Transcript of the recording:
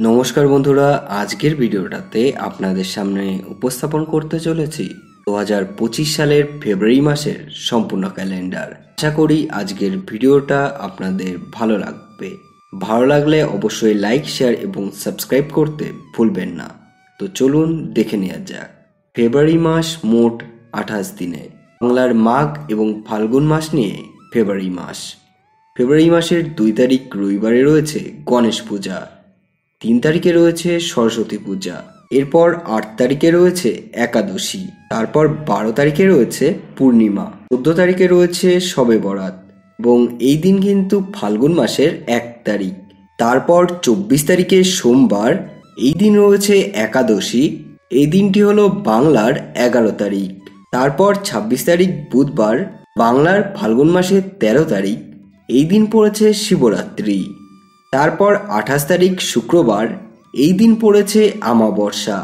নমস্কার বন্ধুরা, আজকের ভিডিওটাতে আপনাদের সামনে উপস্থাপন করতে চলেছি 2025 সালের ফেব্রুয়ারি মাসের সম্পূর্ণ ক্যালেন্ডার। আশা করি আজকের ভিডিওটা আপনাদের ভালো লাগবে। ভালো লাগলে অবশ্যই লাইক, শেয়ার এবং সাবস্ক্রাইব করতে ভুলবেন না। তো চলুন দেখে নেওয়া যাক। ফেব্রুয়ারি মাস মোট 28 দিনে। বাংলার মাঘ এবং ফাল্গুন মাস নিয়ে ফেব্রুয়ারি মাস। ফেব্রুয়ারি মাসের 2 তারিখ রবিবারে রয়েছে গণেশ পূজা, 3 তারিখে রয়েছে সরস্বতী পূজা, এরপর 8 তারিখে রয়েছে একাদশী, তারপর 12 তারিখে রয়েছে পূর্ণিমা, 14 তারিখে রয়েছে শবে বরাত এবং এই দিন কিন্তু ফাল্গুন মাসের 1 তারিখ। তারপর 24 তারিখে সোমবার, এই দিন রয়েছে একাদশী, এই দিনটি হলো বাংলার 11 তারিখ। তারপর 26 তারিখ বুধবার, বাংলার ফাল্গুন মাসের 13 তারিখ, এই দিন পড়েছে শিবরাত্রি। তারপর 28 তারিখ শুক্রবার, এই দিন পড়েছে আমাবস্যা।